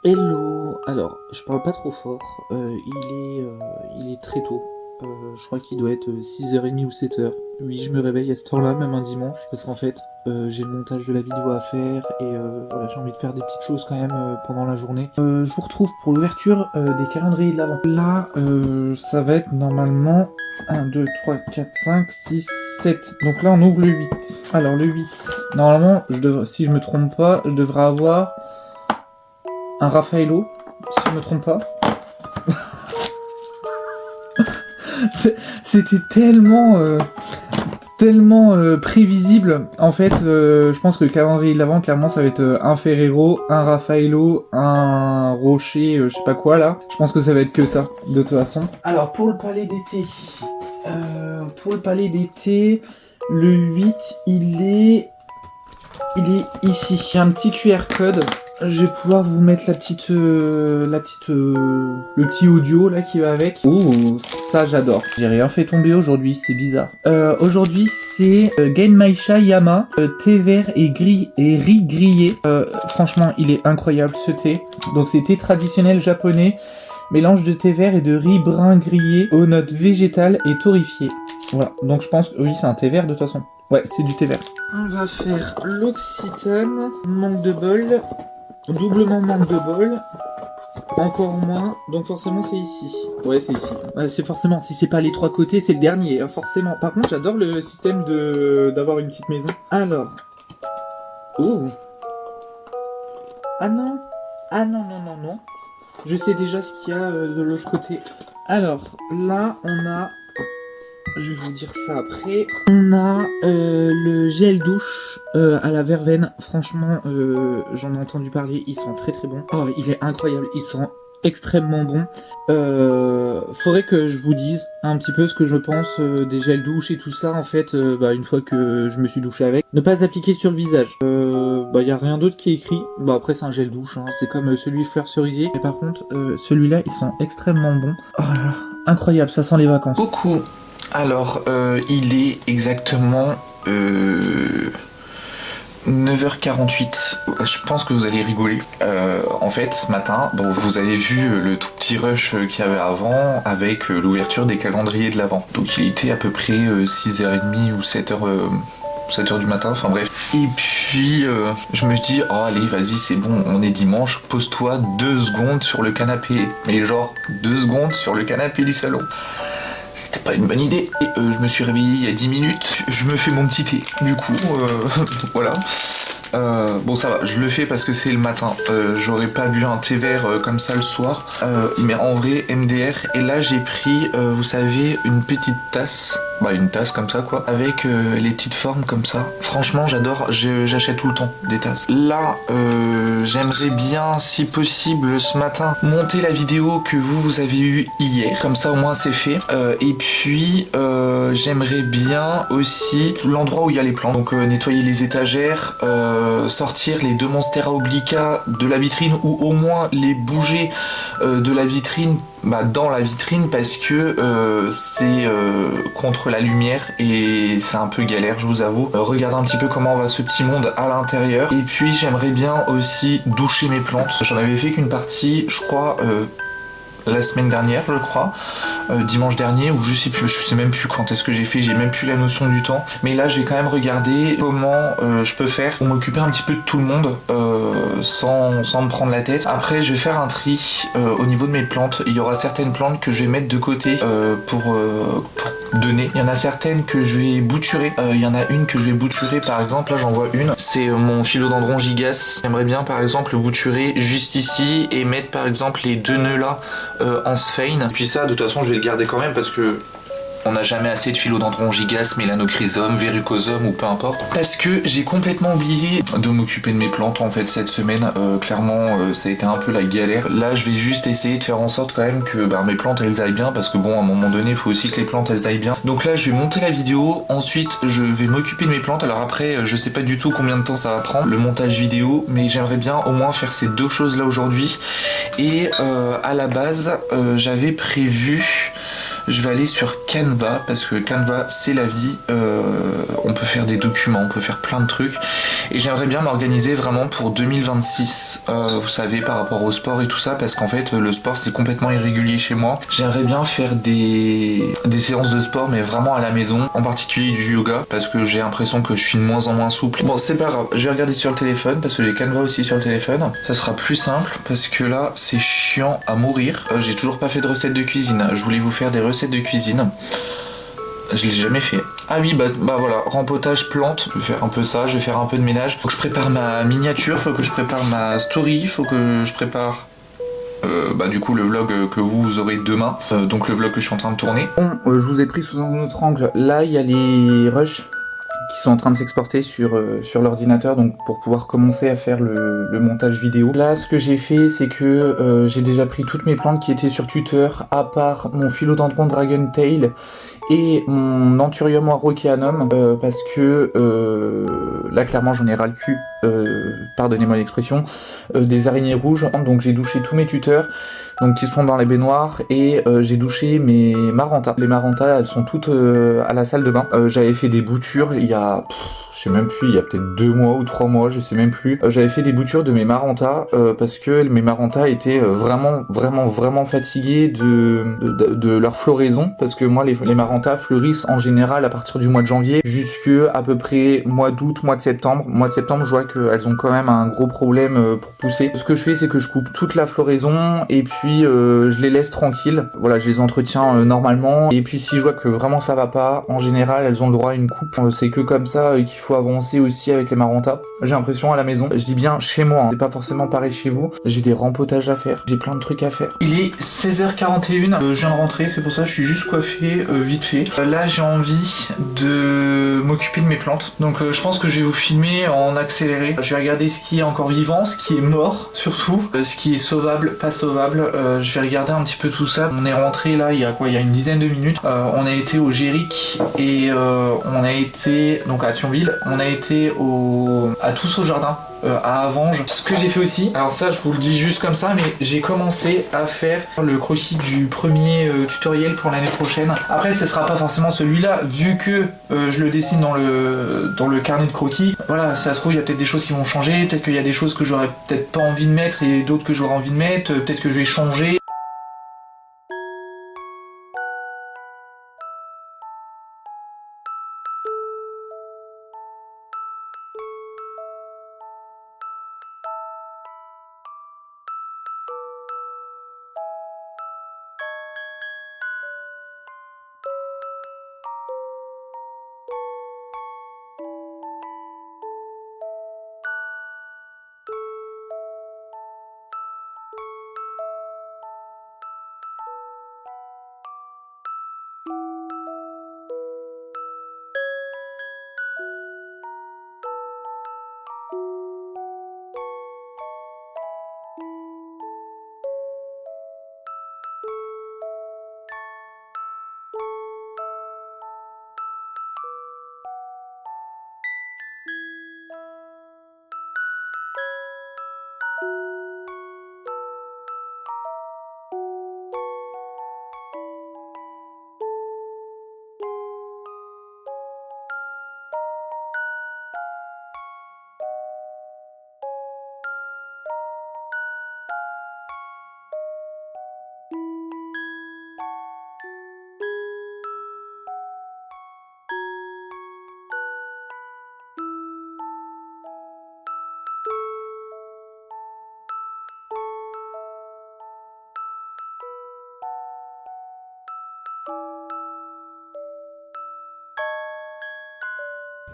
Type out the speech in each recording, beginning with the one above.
Hello! Alors, je parle pas trop fort, il est très tôt. Je crois qu'il doit être 6h30 ou 7h. Oui, je me réveille à cette heure-là, même un dimanche, parce qu'en fait, j'ai le montage de la vidéo à faire et voilà, j'ai envie de faire des petites choses quand même pendant la journée. Je vous retrouve pour l'ouverture des calendriers de l'Avent. Là, ça va être normalement 1, 2, 3, 4, 5, 6, 7. Donc là, on ouvre le 8. Alors, le 8, normalement, si je me trompe pas, je devrais avoir un Raffaello, si je me trompe pas. C'était tellement prévisible. En fait, je pense que le calendrier de l'Avent, clairement, ça va être un Ferrero, un Raffaello, un Rocher, je sais pas quoi là. Je pense que ça va être que ça, de toute façon. Alors, pour le palais d'été, le 8, il est ici. Il y a un petit QR code. Je vais pouvoir vous mettre le petit audio là qui va avec. Oh, ça j'adore. J'ai rien fait tomber aujourd'hui, c'est bizarre. Aujourd'hui c'est Genmaisha Yama, thé vert et riz grillé. Franchement, il est incroyable ce thé. Donc c'est thé traditionnel japonais, mélange de thé vert et de riz brun grillé aux notes végétales et torréfiées. Voilà, donc je pense que oui, c'est un thé vert de toute façon. Ouais, c'est du thé vert. On va faire l'Occitane, manque de bol, doublement manque de bol, encore moins, donc forcément c'est ici. Ouais, c'est ici. Ouais, c'est forcément, si c'est pas les trois côtés, c'est le dernier, hein, forcément. Par contre, j'adore le système d'avoir une petite maison. Alors. Oh. Ah non. Ah non, non, non, non. Je sais déjà ce qu'il y a de l'autre côté. Alors, là, on a... Je vais vous dire ça après. On a le gel douche à la verveine. Franchement, j'en ai entendu parler. Il sent très très bon. Oh, il est incroyable. Il sent extrêmement bon. Faudrait que je vous dise un petit peu ce que je pense des gels douche et tout ça. En fait, une fois que je me suis douché avec. Ne pas appliquer sur le visage. Y a rien d'autre qui est écrit. Bon, après, c'est un gel douche. Hein. C'est comme celui fleur cerisier. Mais par contre, celui-là, il sent extrêmement bon. Oh là là. Incroyable, ça sent les vacances. Coucou. Alors, il est exactement 9h48. Je pense que vous allez rigoler. En fait, ce matin, bon, vous avez vu le tout petit rush qu'il y avait avant avec l'ouverture des calendriers de l'Avent. Donc, il était à peu près 6h30 ou 7h du matin, enfin bref. Et puis, je me dis, oh allez, vas-y, c'est bon, on est dimanche, pose-toi 2 secondes sur le canapé. Mais genre, 2 secondes sur le canapé du salon. C'était pas une bonne idée. Et je me suis réveillé il y a 10 minutes. Je me fais mon petit thé. Du coup, voilà. Bon, ça va, je le fais parce que c'est le matin. J'aurais pas bu un thé vert comme ça le soir. Mais en vrai, MDR. Et là, j'ai pris, vous savez, une petite tasse. Une tasse comme ça, quoi. Avec les petites formes comme ça. Franchement, j'adore. J'achète tout le temps des tasses. Là, j'aimerais bien, si possible, ce matin, monter la vidéo que vous avez eue hier. Comme ça, au moins, c'est fait. Et puis, j'aimerais bien aussi l'endroit où il y a les plantes. Donc, nettoyer les étagères, sortir les 2 Monstera Obliqua de la vitrine ou au moins les bouger de la vitrine dans la vitrine parce que c'est contre la lumière et c'est un peu galère, je vous avoue. Regarder un petit peu comment va ce petit monde à l'intérieur. Et puis j'aimerais bien aussi doucher mes plantes. J'en avais fait qu'une partie, je crois, la semaine dernière, je crois, dimanche dernier, ou je sais même plus quand est-ce que j'ai fait, j'ai même plus la notion du temps. Mais là, je vais quand même regarder comment je peux faire pour m'occuper un petit peu de tout le monde sans me prendre la tête. Après, je vais faire un tri au niveau de mes plantes. Il y aura certaines plantes que je vais mettre de côté pour donner. Il y en a certaines que je vais bouturer. Il y en a une que je vais bouturer, par exemple, là j'en vois une. C'est mon philodendron gigas. J'aimerais bien, par exemple, le bouturer juste ici et mettre, par exemple, les 2 nœuds là en sphène. Puis ça, de toute façon, je vais le garder quand même parce que On n'a jamais assez de philodendron gigas, mélanochrysum, verrucosum ou peu importe. Parce que j'ai complètement oublié de m'occuper de mes plantes en fait cette semaine. Clairement, ça a été un peu la galère. Là, je vais juste essayer de faire en sorte quand même que mes plantes elles aillent bien, parce que bon, à un moment donné, il faut aussi que les plantes elles aillent bien. Donc là, je vais monter la vidéo. Ensuite, je vais m'occuper de mes plantes. Alors après, je sais pas du tout combien de temps ça va prendre le montage vidéo, mais j'aimerais bien au moins faire ces deux choses là aujourd'hui. Et à la base, j'avais prévu... Je vais aller sur Canva parce que Canva c'est la vie, on peut faire des documents, on peut faire plein de trucs et j'aimerais bien m'organiser vraiment pour 2026, vous savez, par rapport au sport et tout ça, parce qu'en fait le sport c'est complètement irrégulier chez moi. J'aimerais bien faire des séances de sport mais vraiment à la maison, en particulier du yoga, parce que j'ai l'impression que je suis de moins en moins souple. Bon, c'est pas grave, je vais regarder sur le téléphone parce que j'ai Canva aussi sur le téléphone, ça sera plus simple parce que là c'est chiant à mourir. J'ai toujours pas fait de recette de cuisine, je voulais vous faire des recettes de cuisine, je l'ai jamais fait. Ah oui, bah voilà, rempotage plantes, je vais faire un peu ça, je vais faire un peu de ménage. Faut que je prépare ma miniature, faut que je prépare ma story, faut que je prépare du coup le vlog que vous aurez demain, donc le vlog que je suis en train de tourner. Bon, je vous ai pris sous un autre angle. Là, il y a les rushs qui sont en train de s'exporter sur l'ordinateur, donc pour pouvoir commencer à faire le montage vidéo. Là, ce que j'ai fait, c'est que j'ai déjà pris toutes mes plantes qui étaient sur tuteur, à part mon philodendron dragon tail et mon anthurium araucaneum, parce que là clairement j'en ai ras le cul, pardonnez-moi l'expression, des araignées rouges. Donc j'ai douché tous mes tuteurs, donc qui sont dans les baignoires, et j'ai douché mes marantas. Les marantas, elles sont toutes à la salle de bain. J'avais fait des boutures il y a... je sais même plus, il y a peut-être 2 mois ou 3 mois, je sais même plus. J'avais fait des boutures de mes marantas parce que mes marantas étaient vraiment fatigués de leur floraison, parce que moi les marantas fleurissent en général à partir du mois de janvier jusque à peu près mois d'août, mois de septembre. Mois de septembre, je vois qu'elles ont quand même un gros problème pour pousser. Ce que je fais, c'est que je coupe toute la floraison et puis je les laisse tranquilles. Voilà, je les entretiens normalement, et puis si je vois que vraiment ça va pas, en général elles ont le droit à une coupe. C'est que comme ça qu'il faut avancer aussi avec les marantas. J'ai l'impression à la maison, je dis bien chez moi, hein, c'est pas forcément pareil chez vous, j'ai des rempotages à faire, j'ai plein de trucs à faire. Il est 16h41, je viens de rentrer, c'est pour ça que je suis juste coiffé vite fait. Là j'ai envie de m'occuper de mes plantes, donc je pense que je vais vous filmer en accéléré. Je vais regarder ce qui est encore vivant, ce qui est mort surtout, ce qui est sauvable, pas sauvable. Je vais regarder un petit peu tout ça. On est rentré là il y a une dizaine de minutes. On a été au Géric et on a été donc à Thionville, on a été à Tous au Jardin, à Avange. Ce que j'ai fait aussi, alors ça je vous le dis juste comme ça, mais j'ai commencé à faire le croquis du premier tutoriel pour l'année prochaine. Après ce sera pas forcément celui-là, vu que je le dessine dans le carnet de croquis. Voilà, ça se trouve il y a peut-être des choses qui vont changer, peut-être qu'il y a des choses que j'aurais peut-être pas envie de mettre et d'autres que j'aurais envie de mettre, peut-être que je vais changer.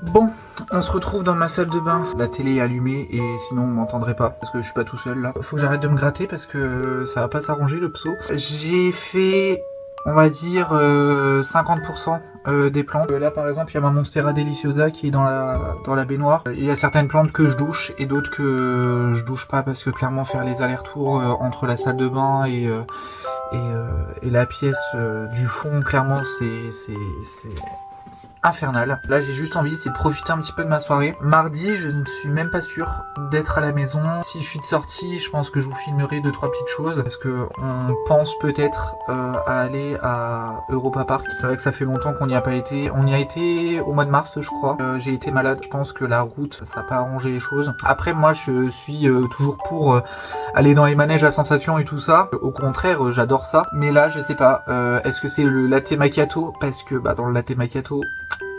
Bon, on se retrouve dans ma salle de bain. La télé est allumée et sinon on m'entendrait pas parce que je suis pas tout seul là. Faut que j'arrête de me gratter parce que ça va pas s'arranger le pso. J'ai fait on va dire 50% des plantes. Là par exemple il y a ma Monstera Deliciosa qui est dans la baignoire. Il y a certaines plantes que je douche et d'autres que je douche pas parce que clairement faire les allers-retours entre la salle de bain et la pièce du fond, clairement c'est infernal. Là j'ai juste envie, c'est de profiter un petit peu de ma soirée. Mardi, je ne suis même pas sûr d'être à la maison. Si je suis de sortie, je pense que je vous filmerai 2-3 petites choses parce que on pense peut-être à aller à Europa Park. C'est vrai que ça fait longtemps qu'on n'y a pas été. On y a été au mois de mars, je crois. J'ai été malade. Je pense que la route, ça n'a pas arrangé les choses. Après, moi, je suis toujours pour aller dans les manèges à sensations et tout ça. Au contraire, j'adore ça. Mais là, je sais pas. Est-ce que c'est le latte macchiato? Parce que dans le latte macchiato,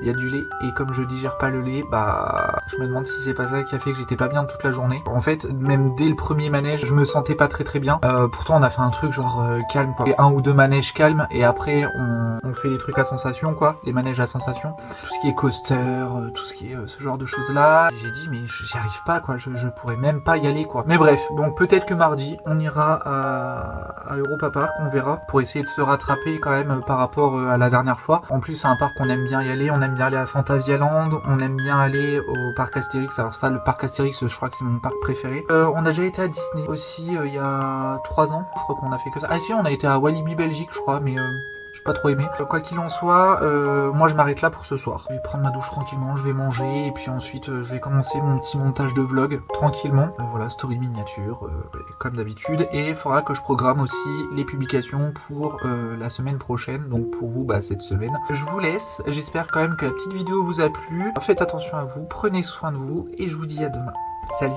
il y a du lait et comme je digère pas le lait, je me demande si c'est pas ça qui a fait que j'étais pas bien toute la journée. En fait, même dès le premier manège, je me sentais pas très bien. Pourtant on a fait un truc genre calme quoi. Un ou deux manèges calmes et après on fait les trucs à sensation quoi, les manèges à sensation. Tout ce qui est coaster, tout ce qui est ce genre de choses là. J'ai dit mais j'y arrive pas quoi, je pourrais même pas y aller quoi. Mais bref, donc peut-être que mardi on ira à Europa Park, on verra, pour essayer de se rattraper quand même par rapport à la dernière fois. En plus c'est un parc qu'on aime bien y aller, on aime bien aller à Phantasialand, on aime bien aller au parc Astérix. Alors ça, le parc Astérix, je crois que c'est mon parc préféré. On a déjà été à Disney aussi il y a 3 ans. Je crois qu'on a fait que ça. Ah si, on a été à Walibi Belgique, je crois, mais j'ai pas trop aimé. Quoi qu'il en soit, moi je m'arrête là pour ce soir. Je vais prendre ma douche tranquillement, je vais manger et puis ensuite je vais commencer mon petit montage de vlog tranquillement. Voilà, story miniature, comme d'habitude. Et il faudra que je programme aussi les publications pour la semaine prochaine. Donc pour vous, cette semaine. Je vous laisse. J'espère quand même que la petite vidéo vous a plu. Faites attention à vous, prenez soin de vous et je vous dis à demain. Salut!